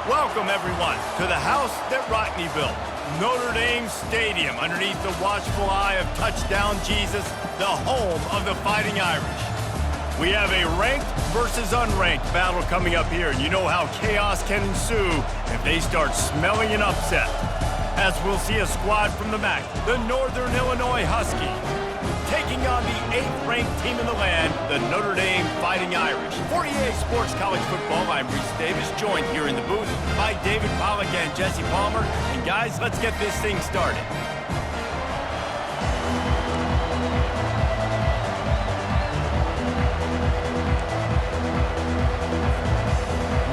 Welcome, everyone, to the house that Rockney built, Notre Dame Stadium, underneath the watchful eye of Touchdown Jesus, the home of the Fighting Irish. We have a ranked versus unranked battle coming up here, and you know how chaos can ensue if they start smelling an upset. As we'll see a squad from the MAC, the Northern Illinois Huskies, taking on the 8th-ranked team in the land, the Notre Dame Fighting Irish. For EA Sports College Football, I'm Reese Davis, joined here in the booth by David Pollack and Jesse Palmer. And guys, let's get this thing started.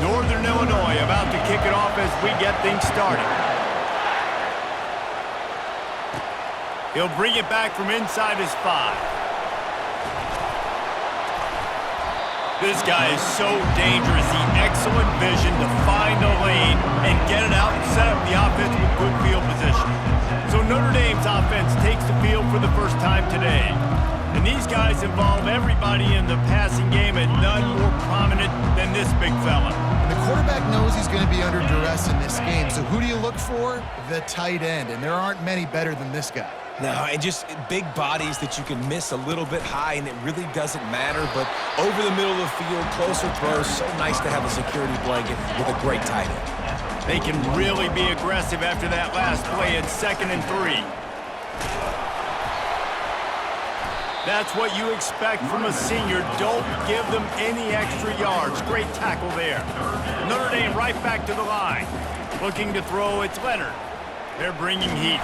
Northern Illinois about to kick it off as we get things started. He'll bring it back from inside his 5. This guy is so dangerous. The excellent vision to find a lane and get it out and set up the offense with good field position. So Notre Dame's offense takes the field for the first time today. And these guys involve everybody in the passing game, and none more prominent than this big fella. The quarterback knows he's going to be under duress in this game. So who do you look for? The tight end. And there aren't many better than this guy. No, and just big bodies that you can miss a little bit high, and it really doesn't matter. But over the middle of the field, closer throws, so nice to have a security blanket with a great tight end. They can really be aggressive after that last play in 2nd and 3. That's what you expect from a senior. Don't give them any extra yards. Great tackle there. Notre Dame right back to the line. Looking to throw, it's Leonard. They're bringing heat.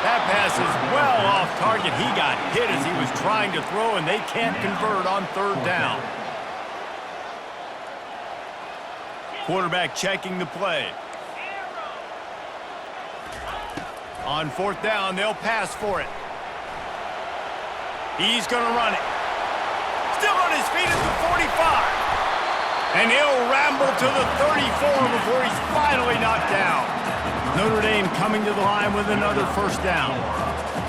That pass is well off target. He got hit as he was trying to throw, and they can't convert on 3rd down. Quarterback checking the play. On 4th down, they'll pass for it. He's going to run it. Still on his feet at the 45. And he'll ramble to the 34 before he's finally knocked down. Notre Dame coming to the line with another 1st down.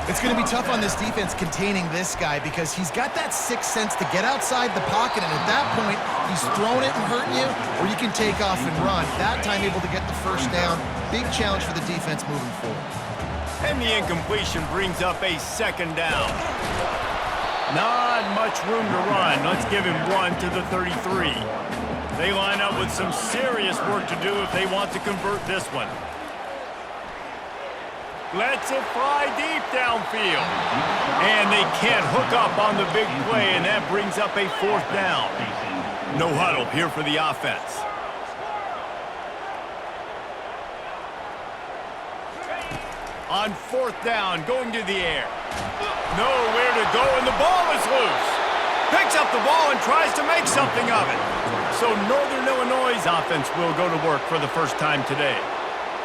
It's going to be tough on this defense containing this guy because he's got that 6th sense to get outside the pocket, and at that point, he's throwing it and hurting you, or you can take off and run. That time able to get the 1st down. Big challenge for the defense moving forward. And the incompletion brings up a 2nd down. Not much room to run. Let's give him 1 to the 33. They line up with some serious work to do if they want to convert this one. Lets it fly deep downfield. And they can't hook up on the big play, and that brings up a 4th down. No huddle here for the offense. On 4th down, going to the air. Nowhere to go, and the ball is loose. Picks up the ball and tries to make something of it. So Northern Illinois' offense will go to work for the first time today.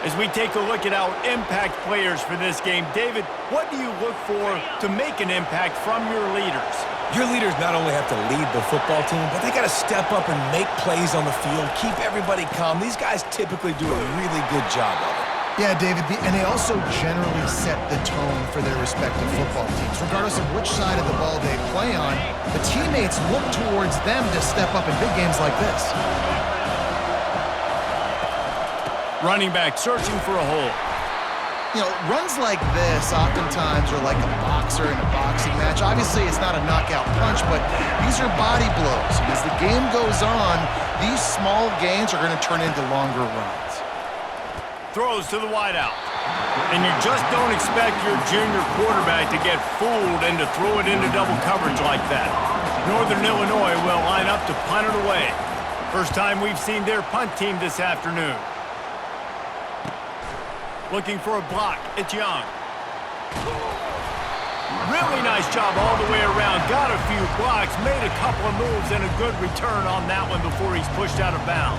As we take a look at our impact players for this game, David, what do you look for to make an impact from your leaders? Your leaders not only have to lead the football team, but they got to step up and make plays on the field, keep everybody calm. These guys typically do a really good job of it. Yeah, David, and they also generally set the tone for their respective football teams. Regardless of which side of the ball they play on, the teammates look towards them to step up in big games like this. Running back searching for a hole. You know, runs like this oftentimes are like a boxer in a boxing match. Obviously, it's not a knockout punch, but these are body blows. And as the game goes on, these small gains are going to turn into longer runs. Throws to the wideout. And you just don't expect your junior quarterback to get fooled and to throw it into double coverage like that. Northern Illinois will line up to punt it away. First time we've seen their punt team this afternoon. Looking for a block. It's Young. Really nice job all the way around. Got a few blocks, made a couple of moves, and a good return on that one before he's pushed out of bounds.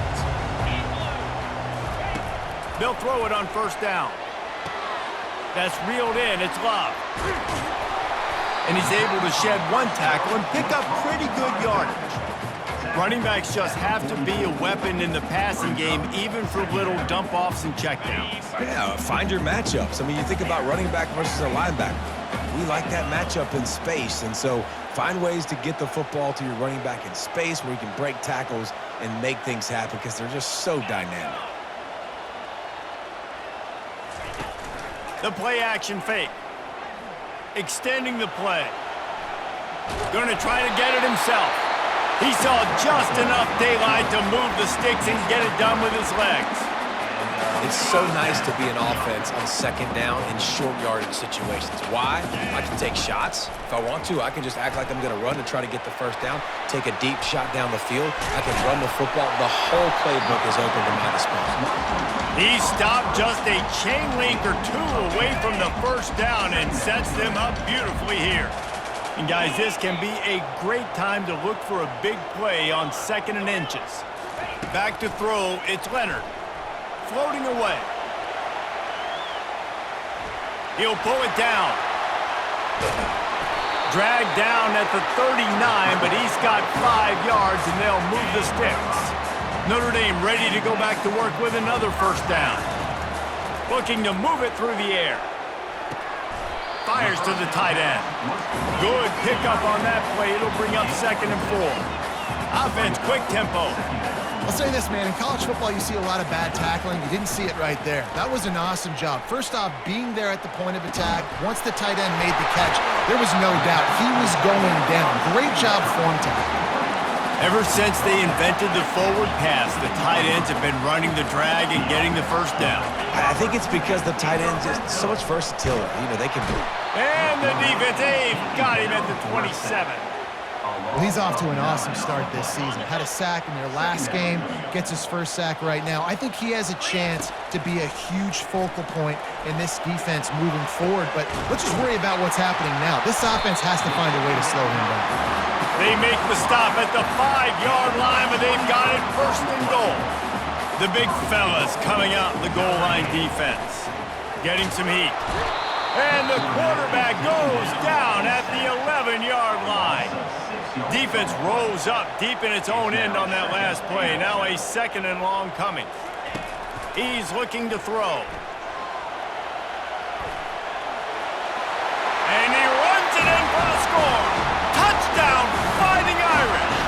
They'll throw it on 1st down. That's reeled in. It's Love. And he's able to shed 1 tackle and pick up pretty good yardage. Running backs just have to be a weapon in the passing game, even for little dump-offs and checkdowns. Yeah, find your matchups. I mean, you think about running back versus a linebacker. We like that matchup in space, and so find ways to get the football to your running back in space where you can break tackles and make things happen because they're just so dynamic. The play action fake. Extending the play. Going to try to get it himself. He saw just enough daylight to move the sticks and get it done with his legs. It's so nice to be an offense on second down in short yardage situations. Why? I can take shots. If I want to, I can just act like I'm going to run and try to get the first down, take a deep shot down the field. I can run the football. The whole playbook is open to my disposal. He stopped just a chain link or two away from the first down and sets them up beautifully here. And guys, this can be a great time to look for a big play on 2nd and inches. Back to throw, it's Leonard. Floating away. He'll pull it down. Dragged down at the 39, but he's got 5 yards and they'll move the sticks. Notre Dame ready to go back to work with another first down. Looking to move it through the air. Fires to the tight end. Good pickup on that play. It'll bring up 2nd and 4. Offense, quick tempo. I'll say this, man. In college football, you see a lot of bad tackling. You didn't see it right there. That was an awesome job. First off, being there at the point of attack. Once the tight end made the catch, there was no doubt he was going down. Great job form tackling. Ever since they invented the forward pass, the tight ends have been running the drag and getting the first down. I think it's because the tight ends just so much versatility. You know, they can do. And the defense, they've got him at the 27. Well, he's off to an awesome start this season. Had a sack in their last game, gets his first sack right now. I think he has a chance to be a huge focal point in this defense moving forward, but let's just worry about what's happening now. This offense has to find a way to slow him down. They make the stop at the 5-yard line, but they've got it 1st and goal. The big fellas coming out in the goal line defense, getting some heat. And the quarterback goes down at the 11-yard line. Defense rose up deep in its own end on that last play. Now a 2nd and long coming. He's looking to throw. And he runs it in for the score. Touchdown, Fighting Irish.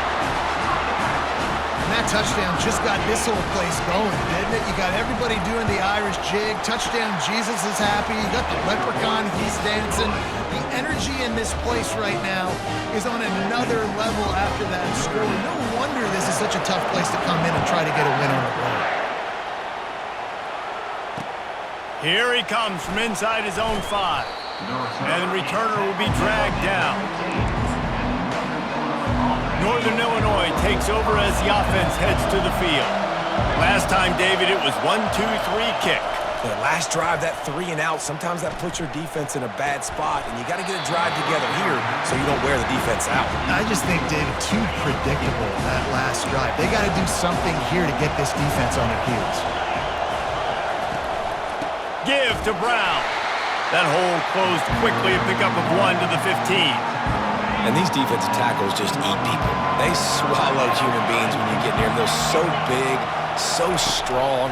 And that touchdown just got this whole place going, didn't it? You got everybody doing the Irish jig. Touchdown, Jesus is happy. You got the leprechaun, he's dancing. The energy in this place right now is on another level after that score. No wonder this is such a tough place to come in and try to get a win on the road. Here he comes from inside his own 5. And the returner will be dragged down. Northern Illinois takes over as the offense heads to the field. Last time, David, it was 1-2-3 kick. The last drive, that 3 and out, sometimes that puts your defense in a bad spot, and you got to get a drive together here so you don't wear the defense out. I just think, David, too predictable that last drive. They got to do something here to get this defense on their heels. Give to Brown. That hole closed quickly, a pickup of 1 to the 15. And these defensive tackles just eat people. They swallow human beings when you get near them. They're so big, so strong.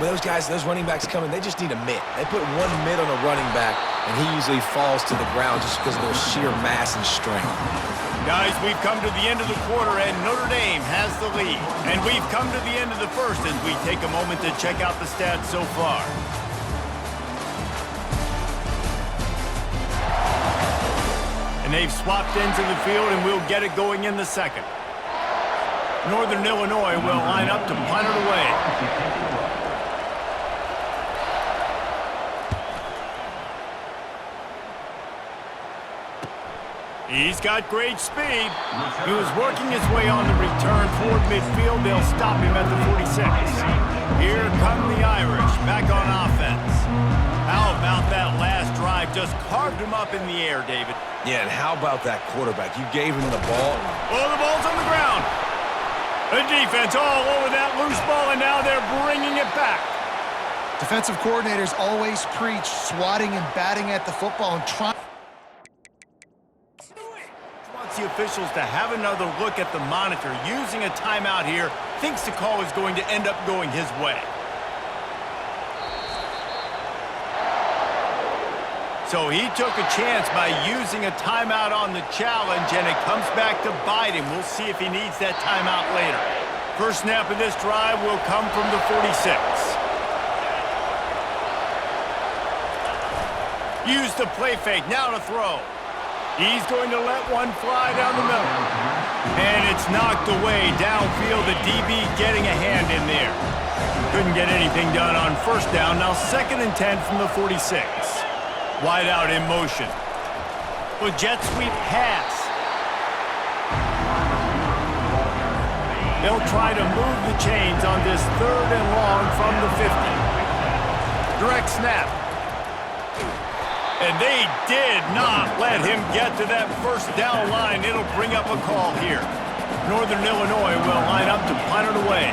When those guys, those running backs come in, they just need a mitt. They put 1 mitt on a running back, and he usually falls to the ground just because of their sheer mass and strength. Guys, we've come to the end of the quarter, and Notre Dame has the lead. And we've come to the end of the first as we take a moment to check out the stats so far. And they've swapped ends of the field, and we'll get it going in the second. Northern Illinois will line up to punt it away. He's got great speed. He was working his way on the return toward midfield. They'll stop him at the 46. Here come the Irish back on offense. How about that last drive? Just carved him up in the air, David. Yeah, and how about that quarterback? You gave him the ball. Oh, the ball's on the ground. The defense all over that loose ball, and now they're bringing it back. Defensive coordinators always preach swatting and batting at the football and trying. Wants the officials to have another look at the monitor. Using a timeout here, thinks the call is going to end up going his way. So he took a chance by using a timeout on the challenge, and it comes back to bite him. We'll see if he needs that timeout later. First snap of this drive will come from the 46. Use the play fake, now to throw. He's going to let one fly down the middle. And it's knocked away downfield, the DB getting a hand in there. Couldn't get anything done on first down. Now 2nd and 10 from the 46. Wide out in motion. Well, jet sweep pass. They'll try to move the chains on this 3rd and long from the 50. Direct snap. And they did not let him get to that first down line. It'll bring up a call here. Northern Illinois will line up to punt it away.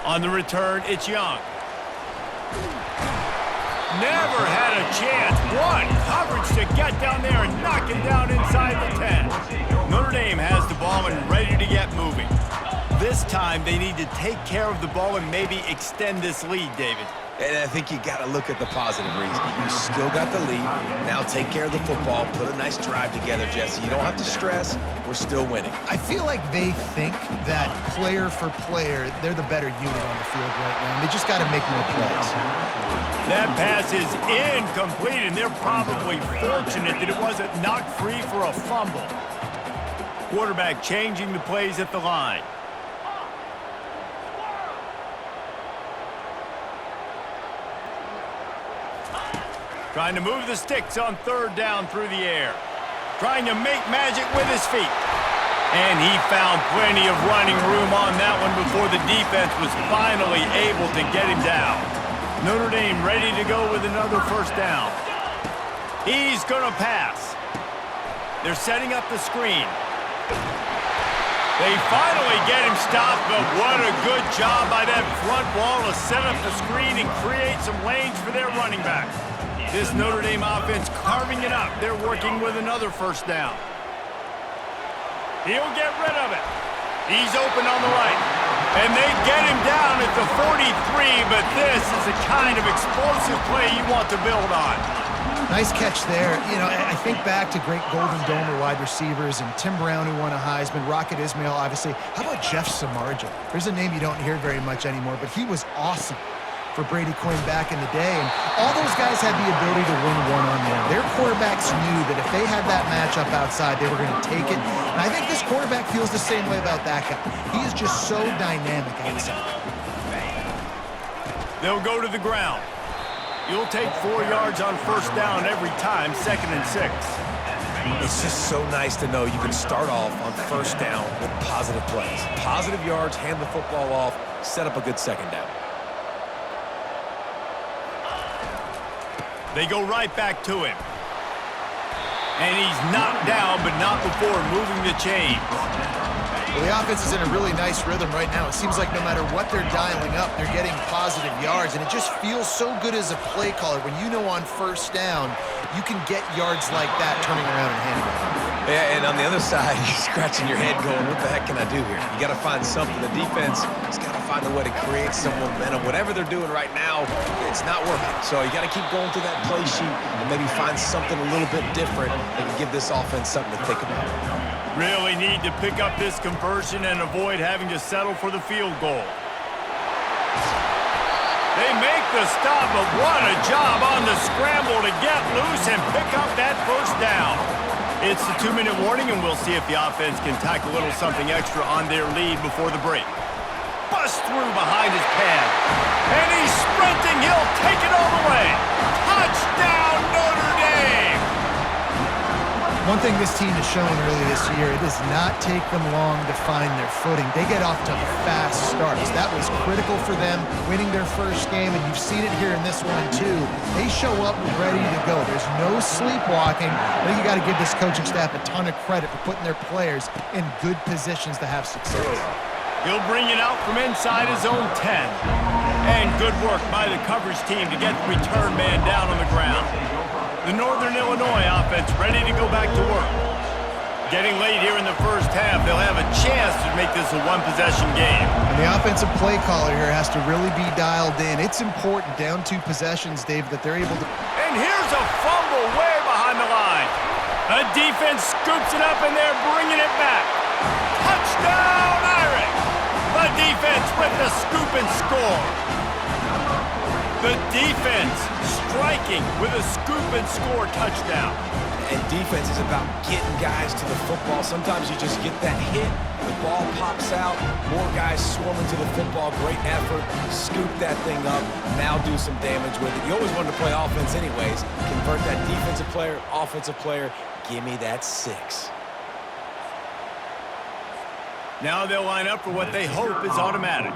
On the return, it's Young. Never had a chance. One coverage to get down there and knock it down inside the 10. Notre Dame has the ball and ready to get moving. This time, they need to take care of the ball and maybe extend this lead, David. And I think you got to look at the positive reason. You still got the lead. Now take care of the football. Put a nice drive together, Jesse. You don't have to stress. We're still winning. I feel like they think that player for player, they're the better unit on the field right now. They just got to make more plays. That pass is incomplete, and they're probably fortunate that it wasn't knocked free for a fumble. Quarterback changing the plays at the line. Trying to move the sticks on 3rd down through the air. Trying to make magic with his feet. And he found plenty of running room on that one before the defense was finally able to get him down. Notre Dame ready to go with another first down. He's going to pass. They're setting up the screen. They finally get him stopped, but what a good job by that front wall to set up the screen and create some lanes for their running back. This Notre Dame offense carving it up. They're working with another first down. He'll get rid of it. He's open on the right. And they get him down at the 43, but this is the kind of explosive play you want to build on. Nice catch there. You know, I think back to great Golden Domer wide receivers and Tim Brown, who won a Heisman, Rocket Ismail, obviously. How about Jeff Samardzija? There's a name you don't hear very much anymore, but he was awesome for Brady Quinn back in the day, and all those guys had the ability to win one-on-one. Their quarterbacks knew that if they had that matchup outside, they were going to take it, and I think this quarterback feels the same way about that guy. He is just so dynamic outside. They'll go to the ground. You'll take 4 yards on first down every time, 2nd and 6. It's just so nice to know you can start off on first down with positive plays. Positive yards, hand the football off, set up a good second down. They go right back to him. And he's knocked down, but not before moving the chains. Well, the offense is in a really nice rhythm right now. It seems like no matter what they're dialing up, they're getting positive yards, and it just feels so good as a play caller when you know on first down you can get yards like that turning around and handing it. Yeah, and on the other side, you're scratching your head going, what the heck can I do here? You got to find something. The defense has got to find a way to create some momentum. Whatever they're doing right now, it's not working. So you got to keep going through that play sheet and maybe find something a little bit different that can give this offense something to think about. Really need to pick up this conversion and avoid having to settle for the field goal. They make the stop, but what a job on the scramble to get loose and pick up that first down. It's the 2-minute warning, and we'll see if the offense can tack a little something extra on their lead before the break. Bust through behind his pad. And he's sprinting. He'll take it all the way. Touchdown, Notre Dame! One thing this team has shown early this year, it does not take them long to find their footing. They get off to fast starts. That was critical for them winning their first game, and you've seen it here in this one too. They show up ready to go. There's no sleepwalking. I think you got to give this coaching staff a ton of credit for putting their players in good positions to have success. He'll bring it out from inside his own 10. And good work by the coverage team to get the return man down on the ground. The Northern Illinois offense ready to go back to work. Getting late here in the first half, they'll have a chance to make this a one-possession game. And the offensive play caller here has to really be dialed in. It's important, down 2 possessions, Dave, that they're able to... And here's a fumble way behind the line. A defense scoops it up, and they're bringing it back. Touchdown, Irish! The defense with the scoop and score. The defense striking with a scoop and score touchdown. And defense is about getting guys to the football. Sometimes you just get that hit, the ball pops out, more guys swarming to the football. Great effort, scoop that thing up, now do some damage with it. You always wanted to play offense anyways. Convert that defensive player, offensive player. Give me that 6. Now they'll line up for what they hope is automatic.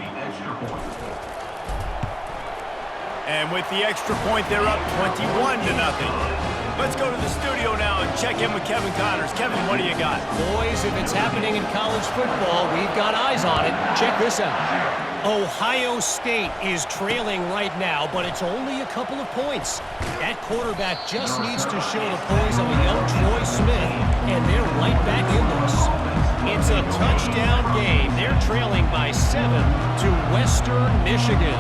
And with the extra point, they're up 21-0. Let's go to the studio now and check in with Kevin Connors. Kevin, what do you got? Boys, if it's happening in college football, we've got eyes on it. Check this out. Ohio State is trailing right now, but it's only a couple of points. That quarterback just needs to show the poise of a young Troy Smith, and they're right back in this. It's a touchdown game. They're trailing by 7 to Western Michigan.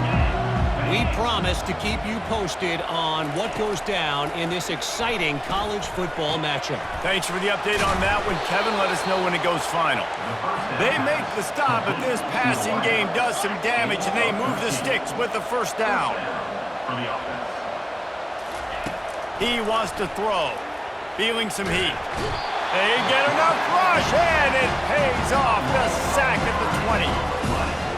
We promise to keep you posted on what goes down in this exciting college football matchup. Thanks for the update on that one, Kevin. Let us know when it goes final. They make the stop, but this passing game does some damage, and they move the sticks with the first down. He wants to throw, feeling some heat. They get enough rush, and it pays off. The sack at the 20.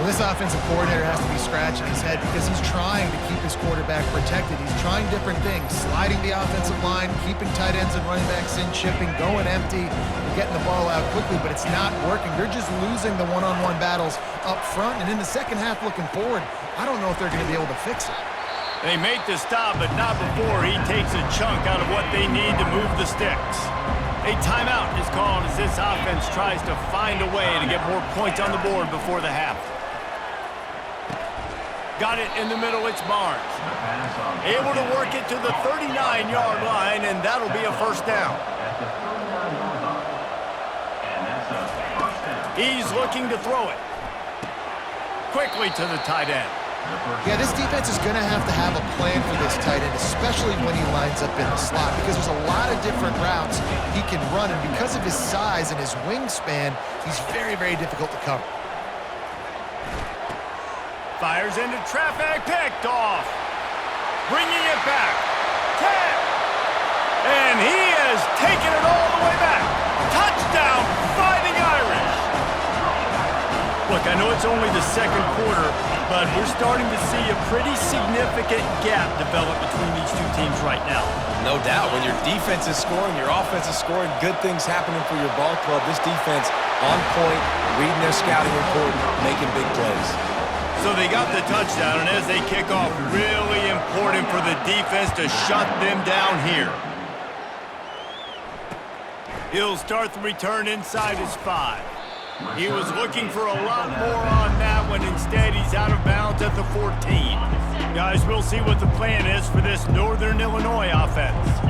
Well, this offensive coordinator has to be scratching his head because he's trying to keep his quarterback protected. He's trying different things, sliding the offensive line, keeping tight ends and running backs in, chipping, going empty, and getting the ball out quickly, but it's not working. They're just losing the one-on-one battles up front, and in the second half looking forward, I don't know if they're going to be able to fix it. They make the stop, but not before he takes a chunk out of what they need to move the sticks. A timeout is called as this offense tries to find a way to get more points on the board before the half. Got it in the middle, it's Barnes. Able to work it to the 39-yard line, and that'll be a first down. He's looking to throw it. Quickly to the tight end. Yeah, this defense is going to have a plan for this tight end, especially when he lines up in the slot, because there's a lot of different routes he can run, and because of his size and his wingspan, he's very, very difficult to cover. Fires into traffic, picked off. Bringing it back. 10. And he has taken it all the way back. Touchdown, Fighting Irish. Look, I know it's only the second quarter, but we're starting to see a pretty significant gap develop between these two teams right now. No doubt. When your defense is scoring, your offense is scoring, good things happening for your ball club. This defense on point, reading their scouting report, making big plays. So they got the touchdown, and as they kick off, really important for the defense to shut them down here. He'll start the return inside his 5. He was looking for a lot more on that one. Instead, he's out of bounds at the 14. Guys, we'll see what the plan is for this Northern Illinois offense.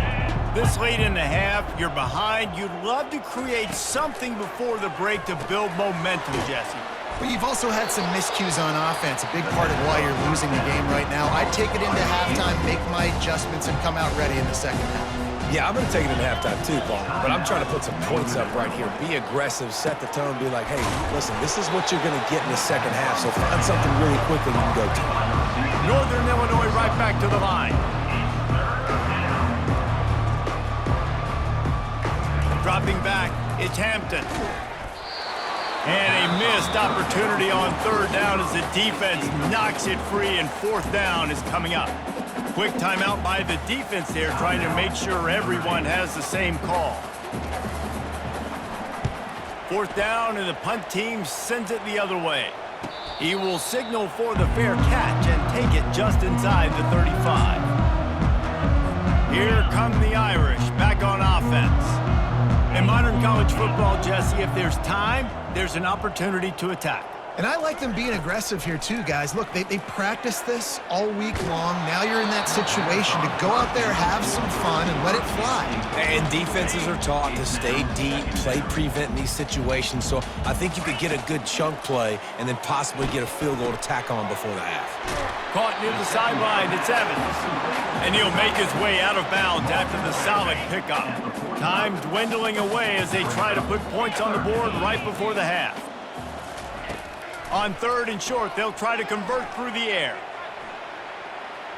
This late in the half, you're behind. You'd love to create something before the break to build momentum, Jesse. But you've also had some miscues on offense, a big part of why you're losing the game right now. I'd take it into halftime, make my adjustments, and come out ready in the second half. Yeah, I'm going to take it into halftime too, Paul. But I'm trying to put some points up right here. Be aggressive, set the tone, be like, hey, listen, this is what you're going to get in the second half, so find something really quickly you can go to. Northern Illinois right back to the line. Dropping back, it's Hampton. And a missed opportunity on third down as the defense knocks it free, and fourth down is coming up. Quick timeout by the defense there, trying to make sure everyone has the same call. Fourth down, and the punt team sends it the other way. He will signal for the fair catch and take it just inside the 35. Here come the Irish back on offense. In modern college football, Jesse, if there's time, there's an opportunity to attack. And I like them being aggressive here too, guys. Look, they practiced this all week long. Now you're in that situation to go out there, have some fun, and let it fly. And defenses are taught to stay deep, play prevent in these situations. So I think you could get a good chunk play and then possibly get a field goal to tack on before the half. Caught near the sideline, it's Evans. And he'll make his way out of bounds after the solid pickup. Time dwindling away as they try to put points on the board right before the half. On 3rd and short, they'll try to convert through the air.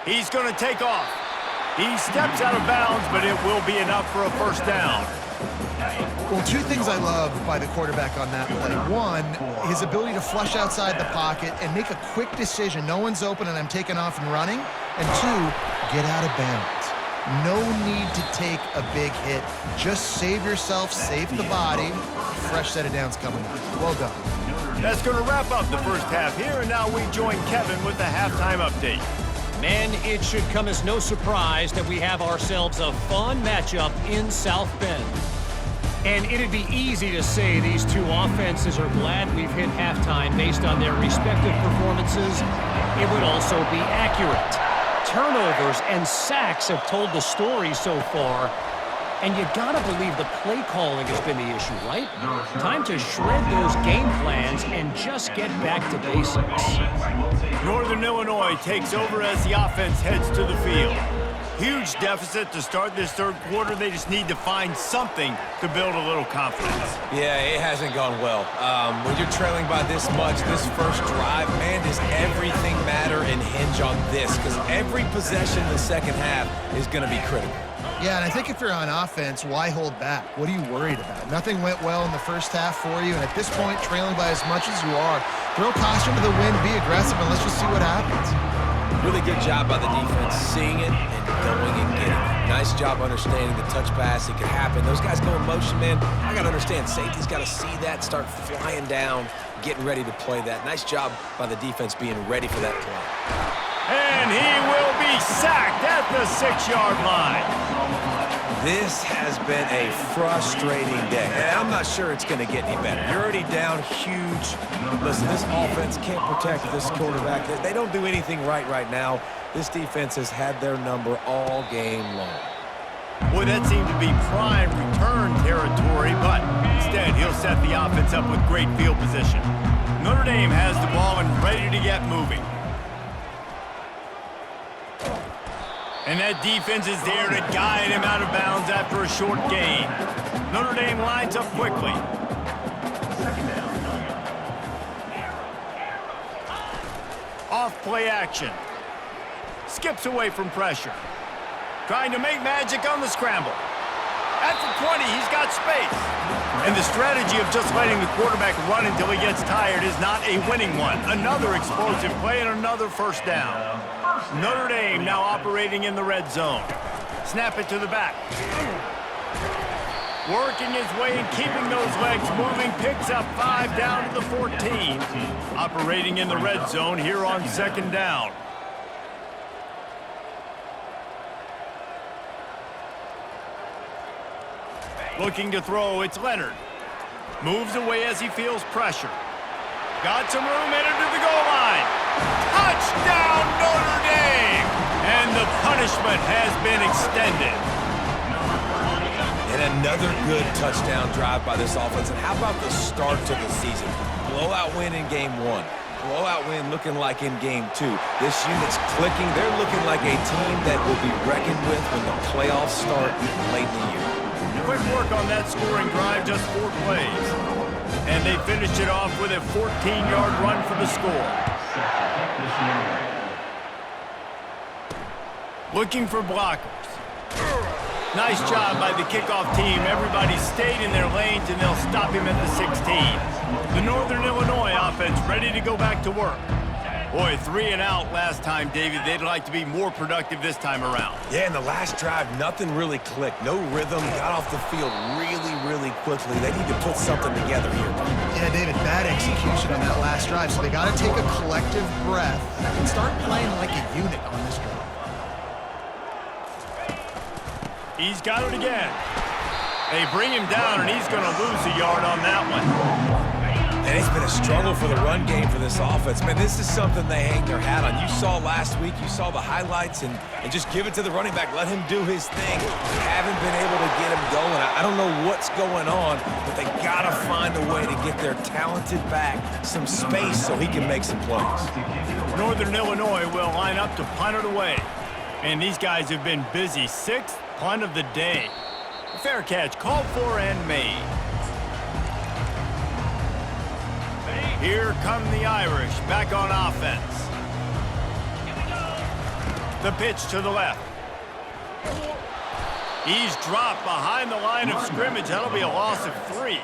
He's going to take off. He steps out of bounds, but it will be enough for a first down. Well, 2 things I love by the quarterback on that play. 1, his ability to flush outside the pocket and make a quick decision. No one's open and I'm taking off and running. And 2, get out of bounds. No need to take a big hit. Just save yourself, save the body. Fresh set of downs coming up. Well done. That's going to wrap up the first half here, and now we join Kevin with the halftime update. Man, it should come as no surprise that we have ourselves a fun matchup in South Bend. And it'd be easy to say these 2 offenses are glad we've hit halftime based on their respective performances. It would also be accurate. Turnovers and sacks have told the story so far. And you gotta believe the play calling has been the issue, right? Time to shred those game plans and just get back to basics. Northern Illinois takes over as the offense heads to the field. Huge deficit to start this 3rd quarter. They just need to find something to build a little confidence. Yeah, it hasn't gone well. When you're trailing by this much, this first drive, man, does everything matter and hinge on this? Because every possession in the second half is going to be critical. Yeah, and I think if you're on offense, why hold back? What are you worried about? Nothing went well in the first half for you, and at this point, trailing by as much as you are, throw caution to the wind, be aggressive, and let's just see what happens. Really good job by the defense, seeing it and going and getting it. Nice job understanding the touch pass. It could happen. Those guys go in motion, man. I got to understand, safety's got to see that, start flying down, getting ready to play that. Nice job by the defense being ready for that play. And he will be sacked at the 6-yard line. This has been a frustrating day, and I'm not sure it's going to get any better. You're already down huge. Listen, this offense can't protect this quarterback. They don't do anything right now. This defense has had their number all game long. Boy, that seemed to be prime return territory, but instead he'll set the offense up with great field position. Notre Dame has the ball and ready to get moving. And that defense is there to guide him out of bounds after a short gain. Notre Dame lines up quickly. Off play action. Skips away from pressure. Trying to make magic on the scramble. At the 20, he's got space. And the strategy of just letting the quarterback run until he gets tired is not a winning one. Another explosive play and another first down. Notre Dame now operating in the red zone. Snap it to the back. Working his way and keeping those legs moving. Picks up 5 down to the 14. Operating in the red zone here on 2nd down. Looking to throw, it's Leonard. Moves away as he feels pressure. Got some room, headed to the goal line. Touchdown, Notre Dame! And the punishment has been extended. And another good touchdown drive by this offense. And how about the start to the season? Blowout win in game 1. Blowout win looking like in game 2. This unit's clicking. They're looking like a team that will be reckoned with when the playoffs start late in the year. Quick work on that scoring drive, just 4 plays. And they finished it off with a 14-yard run for the score. Looking for blockers. Nice job by the kickoff team. Everybody stayed in their lanes, and they'll stop him at the 16. The Northern Illinois offense ready to go back to work. Boy, 3 and out last time, David. They'd like to be more productive this time around. Yeah, in the last drive, nothing really clicked. No rhythm. Got off the field really quickly. They need to put something together here. Yeah, David, bad execution on that last drive, so they got to take a collective breath and start playing like a unit on this drive. He's got it again. They bring him down, and he's going to lose a yard on that one. And it's been a struggle for the run game for this offense. Man, this is something they hang their hat on. You saw last week, you saw the highlights, and just give it to the running back. Let him do his thing. Haven't been able to get him going. I don't know what's going on, but they got to find a way to get their talented back some space so he can make some plays. Northern Illinois will line up to punt it away. And these guys have been busy. 6th punt of the day. Fair catch called for and made. Here come the Irish back on offense. The pitch to the left. He's dropped behind the line of scrimmage. That'll be a loss of 3.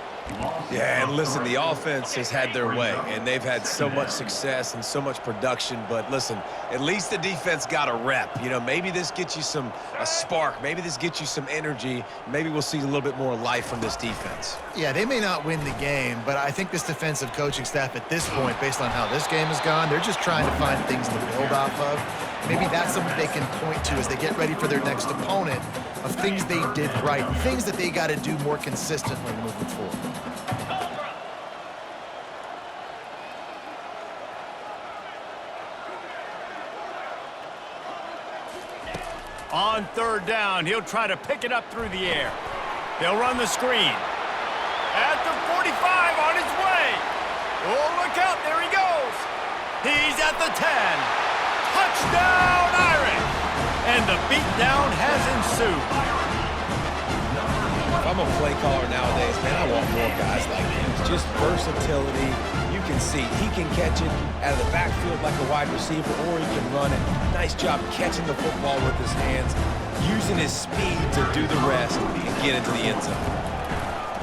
Yeah, and listen, the offense has had their way, and they've had so much success and so much production. But listen, at least the defense got a rep. You know, maybe this gets you a spark. Maybe this gets you some energy. Maybe we'll see a little bit more life from this defense. Yeah, they may not win the game, but I think this defensive coaching staff at this point, based on how this game has gone, they're just trying to find things to build off of. Maybe that's something they can point to as they get ready for their next opponent of things they did right, things that they got to do more consistently moving forward. On 3rd down, he'll try to pick it up through the air. They'll run the screen. At the 45, on his way. Oh, look out, there he goes. He's at the 10. Touchdown, Irish. And the beatdown has ensued. If I'm a play caller nowadays, man, I want more guys like this. Just versatility. You can see he can catch it out of the backfield like a wide receiver, or he can run it. Nice job catching the football with his hands, using his speed to do the rest and get into the end zone.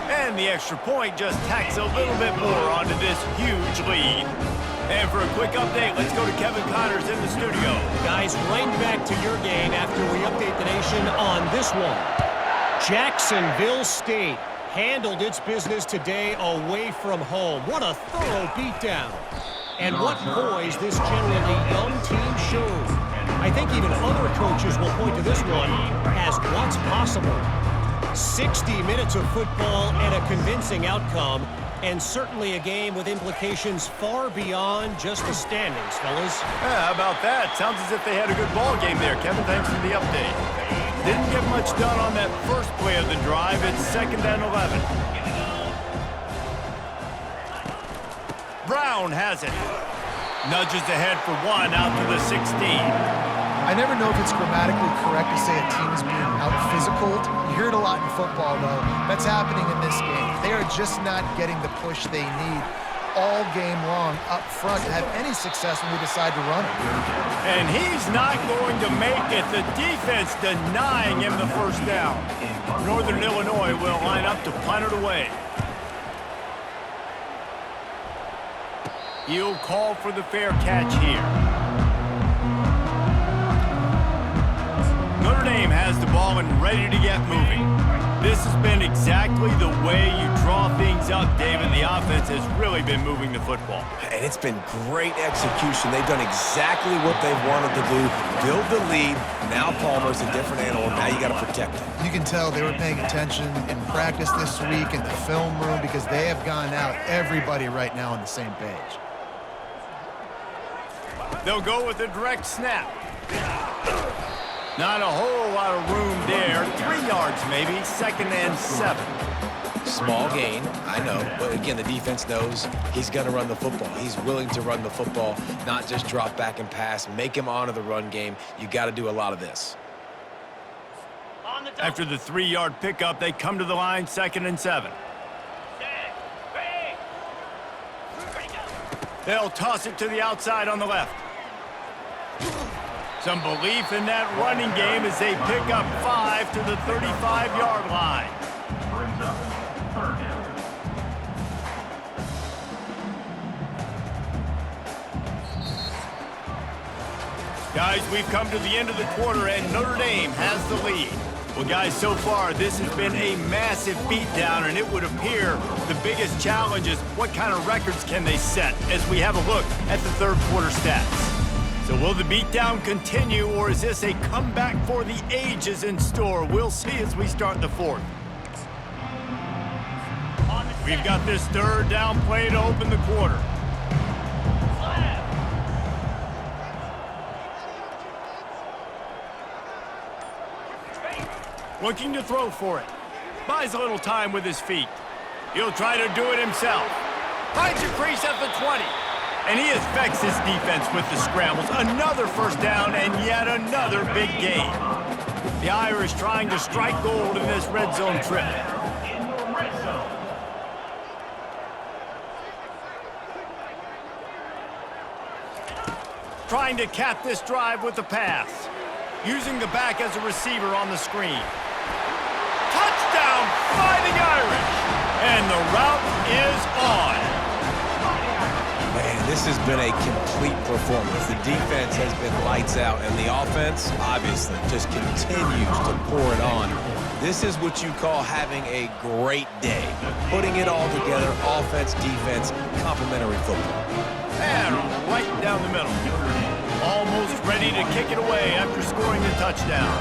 And the extra point just tacks a little bit more onto this huge lead. And for a quick update, let's go to Kevin Connors in the studio. Guys, right back to your game after we update the nation on this one. Jacksonville State handled its business today away from home. What a thorough beatdown. And what poise this generally young team showed. I think even other coaches will point to this one as what's possible. 60 minutes of football and a convincing outcome, and certainly a game with implications far beyond just the standings, fellas. Yeah, how about that? Sounds as if they had a good ball game there. Kevin, thanks for the update. Didn't get much done on that first play of the drive. It's 2nd and 11. Brown has it. Nudges ahead for 1 out to the 16. I never know if it's grammatically correct to say a team is being out-physicaled. You hear it a lot in football, though. That's happening in this game. They are just not getting the push they need all game long up front to have any success when we decide to run it. And he's not going to make it. The defense denying him the first down. Northern Illinois will line up to punt it away. He'll call for the fair catch here. Notre Dame has the ball and ready to get moving. This has been exactly the way you draw things up, David. The offense has really been moving the football. And it's been great execution. They've done exactly what they've wanted to do. Build the lead. Now Palmer's a different animal. Now you got to protect him. You can tell they were paying attention in practice this week in the film room because they have gone out, everybody right now on the same page. They'll go with a direct snap. Not a whole lot of room there. 3 yards maybe. 2nd and 7. Small gain, I know. But again, the defense knows he's going to run the football. He's willing to run the football, not just drop back and pass. Make him honor the run game. You got to do a lot of this. After the 3-yard pickup, they come to the line, 2nd and 7. They'll toss it to the outside on the left. Some belief in that running game as they pick up 5 to the 35-yard line. Guys, we've come to the end of the quarter, and Notre Dame has the lead. Well, guys, so far, this has been a massive beatdown, and it would appear the biggest challenge is what kind of records can they set as we have a look at the third quarter stats. So will the beatdown continue, or is this a comeback for the ages in store? We'll see as we start the fourth. On the We've got this third down play to open the quarter. Looking to throw for it. Buys a little time with his feet. He'll try to do it himself. Finds a crease at the 20. And he affects his defense with the scrambles. Another first down and yet another big gain. The Irish trying to strike gold in this red zone trip. Trying to cap this drive with the pass. Using the back as a receiver on the screen. Touchdown, Fighting Irish! And the route is on. Man, this has been a complete performance. The defense has been lights out, and the offense, obviously, just continues to pour it on. This is what you call having a great day. Putting it all together, offense, defense, complementary football. And right down the middle. Almost ready to kick it away after scoring the touchdown.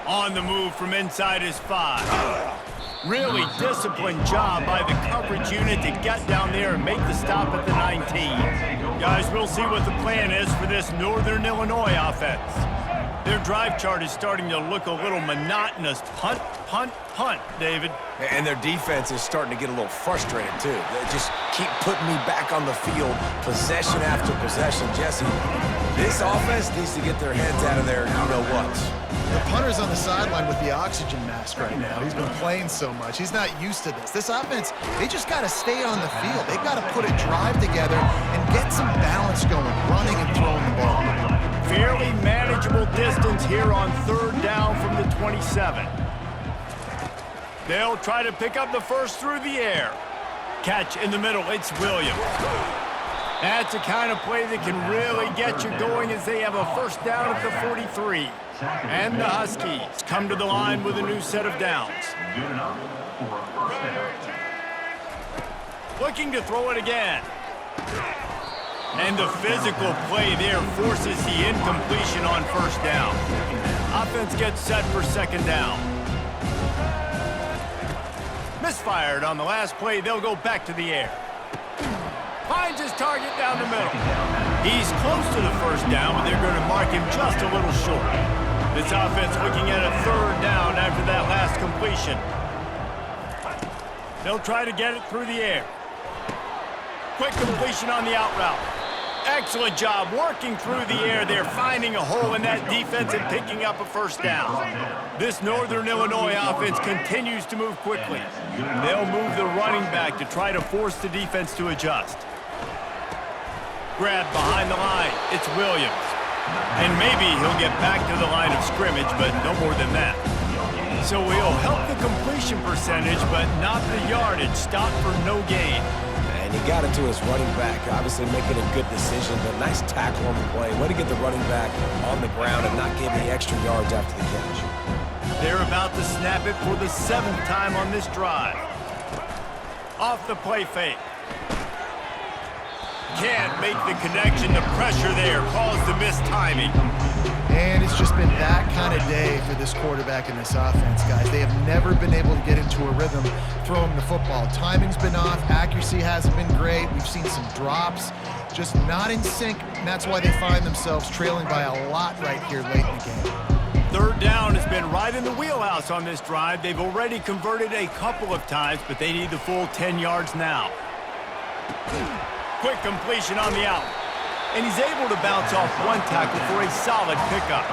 On the move from inside his 5. Really disciplined job by the coverage unit to get down there and make the stop at the 19. Guys, we'll see what the plan is for this Northern Illinois offense. Their drive chart is starting to look a little monotonous. Punt, punt, punt, David. And their defense is starting to get a little frustrated, too. They just keep putting me back on the field, possession after possession. Jesse, this offense needs to get their heads out of their you-know-whats. The punter's on the sideline with the oxygen mask right now. He's been playing so much. He's not used to this. This offense, they just got to stay on the field. They've got to put a drive together and get some balance going, running and throwing the ball. Fairly manageable distance here on third down from the 27. They'll try to pick up the first through the air. Catch in the middle, it's Williams. That's the kind of play that can really get you going as they have a first down at the 43. And the Huskies come to the line with a new set of downs. Looking to throw it again. And the physical play there forces the incompletion on first down. Offense gets set for second down. Misfired on the last play. They'll go back to the air. Finds his target down the middle. He's close to the first down, but they're going to mark him just a little short. This offense looking at a third down after that last completion. They'll try to get it through the air. Quick completion on the out route. Excellent job working through the air there, finding a hole in that defense and picking up a first down. This Northern Illinois offense continues to move quickly. They'll move the running back to try to force the defense to adjust. Grab behind the line. It's Williams. And maybe he'll get back to the line of scrimmage, but no more than that. So he'll help the completion percentage, but not the yardage. Stop for no gain. And he got it to his running back, obviously making a good decision, but nice tackle on the play. Way to get the running back on the ground and not give any extra yards after the catch. They're about to snap it for the 7th time on this drive. Off the play fake. Can't make the connection. The pressure there caused the mistiming. And it's just been that kind of day for this quarterback and this offense, guys. They have never been able to get into a rhythm throwing the football. Timing's been off. Accuracy hasn't been great. We've seen some drops. Just not in sync, and that's why they find themselves trailing by a lot right here late in the game. Third down has been right in the wheelhouse on this drive. They've already converted a couple of times, but they need the full 10 yards now. Quick completion on the out. And he's able to bounce off one tackle for a solid pickup.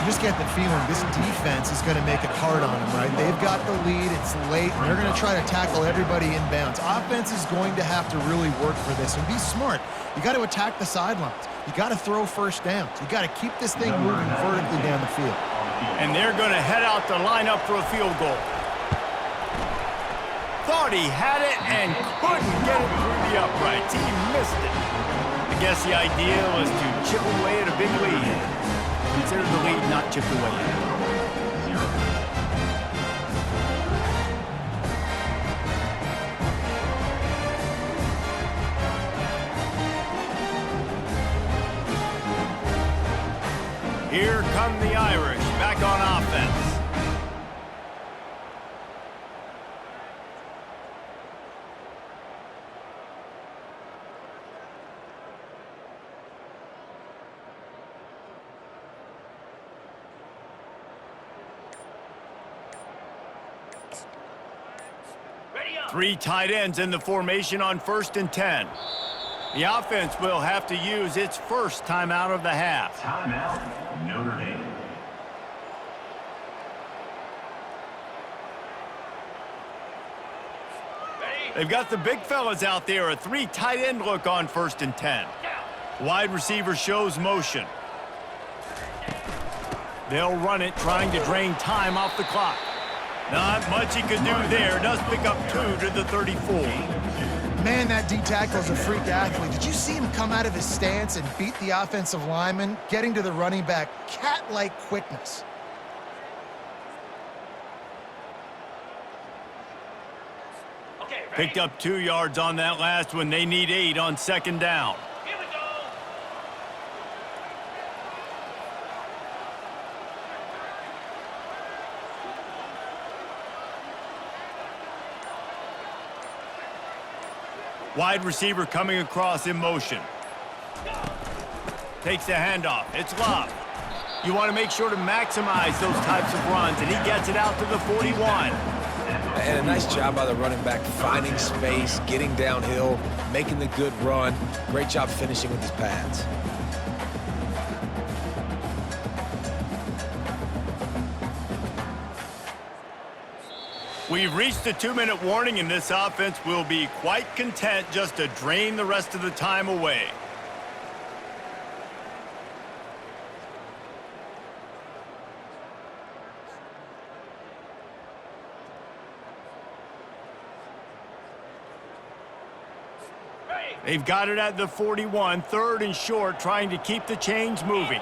You just get the feeling this defense is going to make it hard on them, right? They've got the lead, it's late, and they're going to try to tackle everybody inbounds. Offense is going to have to really work for this and be smart. You got to attack the sidelines. You got to throw first downs. You got to keep this thing moving vertically down the field. And they're going to head out to line up for a field goal. Thought he had it and couldn't get it through the uprights. He missed it. I guess the idea was to chip away at a big lead. Consider the lead not chipped away yet. Here come the Irish back on offense. Three tight ends in the formation on 1st and 10. The offense will have to use its first timeout of the half. Timeout, Notre Dame. They've got the big fellas out there, a three tight end look on 1st and 10. Wide receiver shows motion. They'll run it, trying to drain time off the clock. Not much he could do there. Does pick up 2 to the 34. Man, that D tackle is a freak athlete. Did you see him come out of his stance and beat the offensive lineman, getting to the running back? Cat-like quickness. Picked up 2 yards on that last one. They need 8 on 2nd down. Here we go. Wide receiver coming across in motion. Takes the handoff. It's Love. You want to make sure to maximize those types of runs, and he gets it out to the 41. And a nice job by the running back, finding space, getting downhill, making the good run. Great job finishing with his pads. We've reached the 2-minute warning, and this offense will be quite content just to drain the rest of the time away. They've got it at the 41, 3rd and short, trying to keep the chains moving.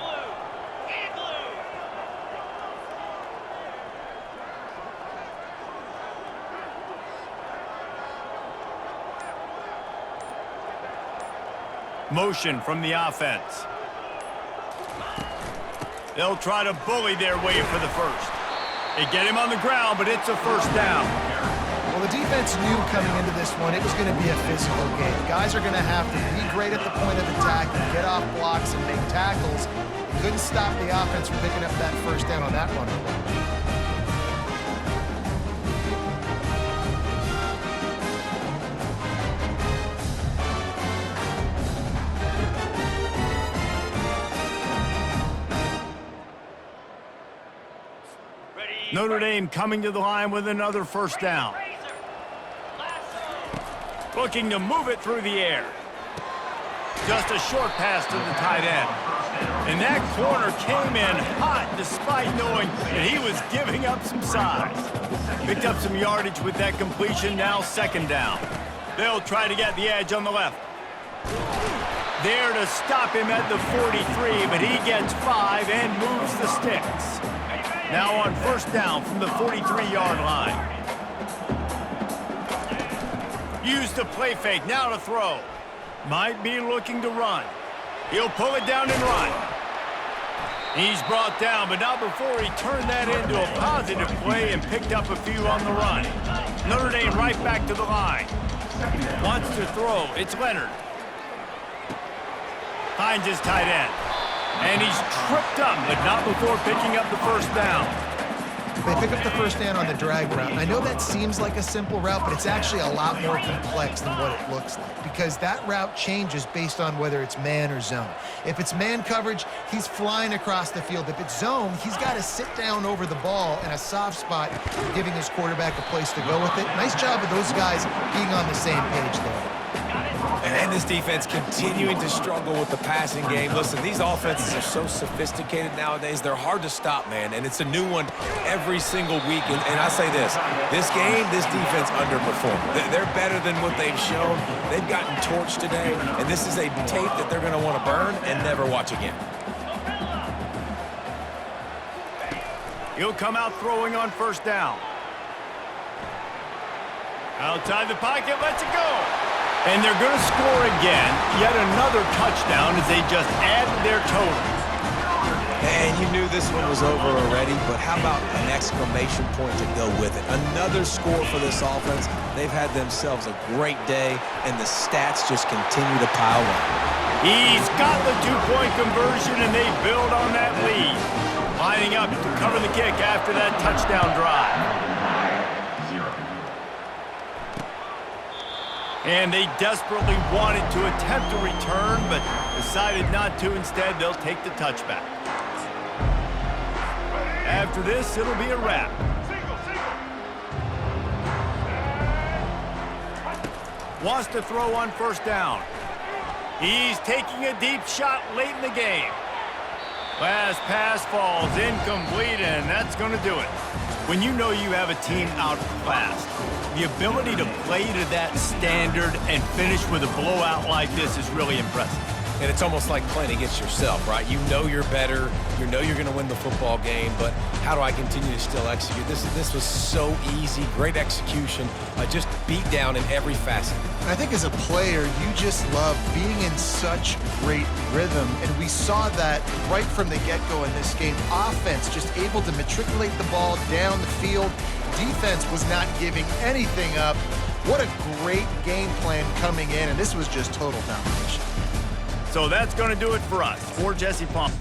Motion from the offense. They'll try to bully their way for the first. They get him on the ground, but it's a 1st down. Well, the defense knew coming into this one it was going to be a physical game. Guys are going to have to be great at the point of attack and get off blocks and make tackles. Couldn't stop the offense from picking up that 1st down on that one. Notre Dame coming to the line with another 1st down. Looking to move it through the air. Just a short pass to the tight end. And that corner came in hot despite knowing that he was giving up some size. Picked up some yardage with that completion, now 2nd down. They'll try to get the edge on the left. There to stop him at the 43, but he gets 5 and moves the sticks. Now on 1st down from the 43-yard line. Use the play fake, now to throw. Might be looking to run. He'll pull it down and run. He's brought down, but not before he turned that into a positive play and picked up a few on the run. Notre Dame right back to the line. Wants to throw, it's Leonard. Finds his tight end. And he's tripped up, but not before picking up the 1st down. They pick up the 1st down on the drag route. And I know that seems like a simple route, but it's actually a lot more complex than what it looks like because that route changes based on whether it's man or zone. If it's man coverage, he's flying across the field. If it's zone, he's got to sit down over the ball in a soft spot, giving his quarterback a place to go with it. Nice job of those guys being on the same page there. And this defense continuing to struggle with the passing game. Listen, these offenses are so sophisticated nowadays. They're hard to stop, man, and it's a new one every single week. And I say this game, this defense underperformed. They're better than what they've shown. They've gotten torched today, and this is a tape that they're going to want to burn and never watch again. He'll come out throwing on 1st down. Outside the pocket, lets it go. And they're going to score again, yet another touchdown as they just add to their total. And you knew this one was over already, but how about an exclamation point to go with it? Another score for this offense. They've had themselves a great day, and the stats just continue to pile up. He's got the two-point conversion, and they build on that lead. Lining up to cover the kick after that touchdown drive. And they desperately wanted to attempt a return, but decided not to. Instead, they'll take the touchback. After this, it'll be a wrap. Wants to throw on first down. He's taking a deep shot late in the game. Last pass falls incomplete, and that's going to do it. When you know you have a team outclassed, the ability to play to that standard and finish with a blowout like this is really impressive. And it's almost like playing against yourself, right? You know you're better. You know you're going to win the football game, but how do I continue to still execute? This was so easy. Great execution. Just beat down in every facet. And I think as a player, you just love being in such great rhythm, and we saw that right from the get-go in this game. Offense just able to matriculate the ball down the field. Defense was not giving anything up. What a great game plan coming in, and this was just total domination. So that's going to do it for us. For Jesse Palmer.